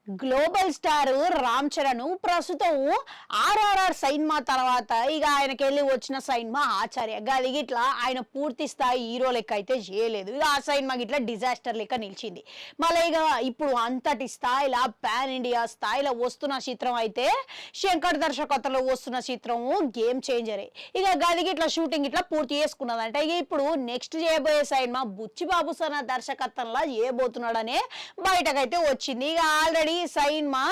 Global star Ram Charan ప్రస్తుతం ఆర్ఆర్ఆర్ సైన్మా తర్వాత ఇక ఆయనకి వెళ్ళి వచ్చిన సైన్మా ఆచార్య గది గిట్లా ఆయన పూర్తి స్థాయి హీరో లెక్క అయితే చేయలేదు. ఇక ఆ సైన్మా గిట్లా డిజాస్టర్ లెక్క నిలిచింది. మళ్ళీ ఇక ఇప్పుడు అంతటి స్థాయిలో పాన్ ఇండియా స్థాయిలో వస్తున్న చిత్రం అయితే శంకర్ దర్శకత్వంలో వస్తున్న చిత్రం గేమ్ చేంజరే. ఇక గది గిట్లా షూటింగ్ ఇట్లా పూర్తి చేసుకున్నదంట. ఇక ఇప్పుడు నెక్స్ట్ చేయబోయే సైన్మా బుచ్చిబాబు సన దర్శకత్వంలో చేయబోతున్నాడనే బయటకైతే వచ్చింది. ఇక ఆల్రెడీ సైన్మా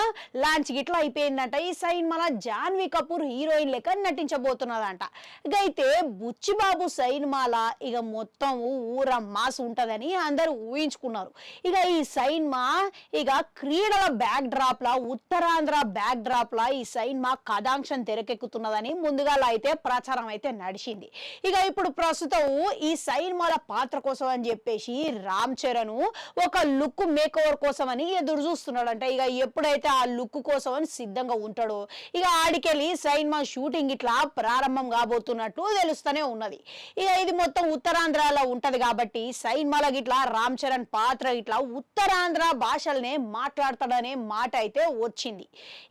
లాంచ్ గిట్లా అయిపోయిందంట. ఈ సైన్మాలో జాన్వీ కపూర్ హీరోయిన్ లెక్క నటించబోతున్నదంట. ఇక అయితే బుచ్చిబాబు సైన్మాల ఇక మొత్తం ఊర మాస్ ఉంటదని అందరూ ఊహించుకున్నారు. ఇక ఈ సైన్మా ఇక క్రీడల బ్యాక్ డ్రాప్ లా ఉత్తరాంధ్ర బ్యాక్ డ్రాప్ లా ఈ సైన్మా కథాంశం తెరకెక్కుతున్నదని ముందుగా అయితే ప్రచారం అయితే నడిచింది. ఇక ఇప్పుడు ప్రస్తుతం ఈ సైన్మాల పాత్ర కోసం అని చెప్పేసి రామ్ చరణ్ ఒక లుక్ మేక్ ఓవర్ కోసం అని ఎదురు చూస్తున్నాడంట. ఇక ఎప్పుడైతే ఆ లుక్ కోసం అని సిద్ధంగా ఉంటాడో ఇక ఆడికెళ్ళి సైన్మా షూటింగ్ ఇట్లా ప్రారంభం కాబోతున్నట్టు తెలుస్తూనే ఉన్నది. ఇక ఇది మొత్తం ఉత్తరాంధ్రలో ఉంటది కాబట్టి సైన్మాల గిట్లా రామ్ చరణ్ పాత్ర ఇట్లా ఉత్తరాంధ్ర భాషలనే మాట్లాడతాడనే మాట అయితే వచ్చింది.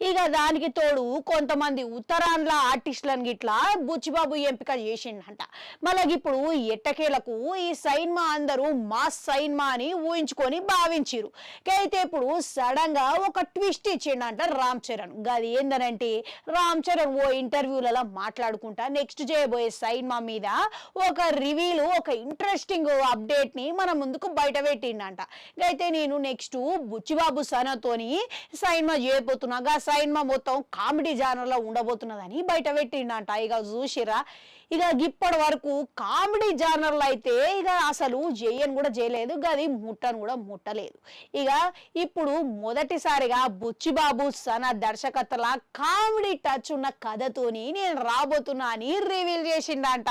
ఇక దానికి తోడు కొంతమంది ఉత్తరాంధ్ర ఆర్టిస్టులను గిట్లా బుచ్చిబాబు ఎంపిక చేసిండంట. మళ్ళీ ఇప్పుడు ఎట్టకేలకు ఈ సైన్మా అందరూ మాస్ సైన్మా అని ఊహించుకొని భావించారు. అయితే ఇప్పుడు సడన్ గా ఒక ట్విస్ట్ ఇచ్చిండంట రామ్ చరణ్. గది ఏందనంటే రామ్ చరణ్ ఓ ఇంటర్వ్యూలలో మాట్లాడుకుంటా నెక్స్ట్ చేయబోయే సైన్మా మీద ఒక రివీల్ ఒక ఇంట్రెస్టింగ్ అప్డేట్ ని మన ముందుకు బయట పెట్టిండంట. అయితే నేను నెక్స్ట్ బుచ్చిబాబు సనతోని సైన్మా చేయబోతున్నా, గా సైన్మా మొత్తం కామెడీ జానర్ లో ఉండబోతున్నదని బయట పెట్టిండంట. ఇక చూసిరా ఇక ఇప్పటి వరకు కామెడీ జానర్ లో అయితే ఇక అసలు జయన్ కూడా చేయలేదు, గది ముట్టను కూడా ముట్టలేదు. ఇక ఇప్పుడు మొదటిసారిగా బుచ్చిబాబు సన దర్శకత్వ కామెడీ టచ్ ఉన్న కథతోని నేను రాబోతున్నా అని రివీల్ చేసిండంట.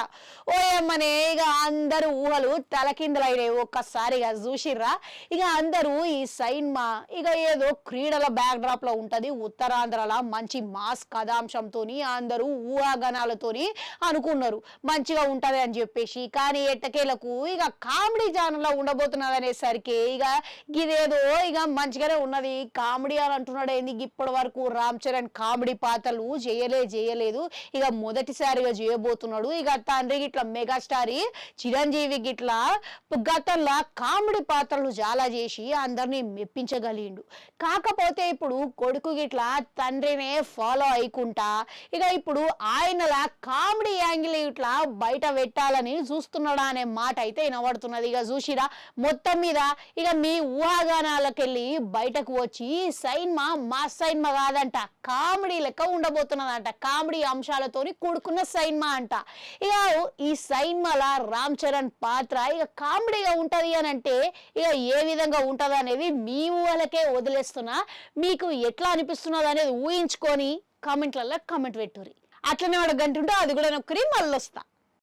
ఓయమ్మనే ఇక అందరూ ఊహలు తలకిందలైనాయి ఒక్కసారిగా చూసిర్రా. ఇక అందరూ ఈ సైన్మా ఇక ఏదో క్రీడల బ్యాక్ డ్రాప్ లో ఉంటది, ఉత్తరాంధ్రలో మంచి మాస్ కథాంశంతోని అందరూ ఊహాగానాలతోని అనుకున్నారు మంచిగా ఉంటది అని చెప్పేసి. కానీ ఎట్టకేలకు ఇక కామెడీ జానర్ లో ఉండబోతున్నది అనేసరికి ఇక ఇదేదో ఇక మంచిగానే ఉన్నది కామెడీ అని అంటున్నాడు. ఏంది ఇప్పటి వరకు రామ్ చరణ్ కామెడీ పాత్రలు చేయలేదు, ఇక మొదటిసారిగా చేయబోతున్నాడు. ఇక తండ్రి గిట్లా మెగాస్టార్ చిరంజీవి గిట్లా గతంలో కామెడీ పాత్రలు చాలా చేసి అందరినీ మెప్పించగలిగిండు. కాకపోతే ఇప్పుడు కొడుకు గిట్లా తండ్రినే ఫాలో అయ్యకుంటా ఇక ఇప్పుడు ఆయనలా కామెడీ యాంగిల్ ఇట్లా బయట పెట్టాలని చూస్తున్నాడా అనే మాట అయితే వినబడుతున్నది. ఇక చూసిరా మొత్తం మీద ఇక మీ ఊహాగానాలకెళ్ళి బయటకు వచ్చి సైన్మా మాస్ సైన్మా కాదంట, కామెడీ లెక్క ఉండబోతున్నదంట. కామెడీ అంశాలతోని కూడుకున్న సైన్మా అంట. ఇక ఈ సైన్మాల రామ్ చరణ్ పాత్ర ఇక కామెడీగా ఉంటది అని అంటే ఇక ఏ విధంగా ఉంటది అనేది మీ ఊహలకే వదిలేస్తున్నా. మీకు ఎట్లా అనిపిస్తున్నది అనేది ఊహించుకొని కామెంట్లలో కామెంట్ పెట్టుర్రి. అట్లనే వాడు గంటుంటే అది కూడా నొక్కరి మళ్ళీ వస్తా.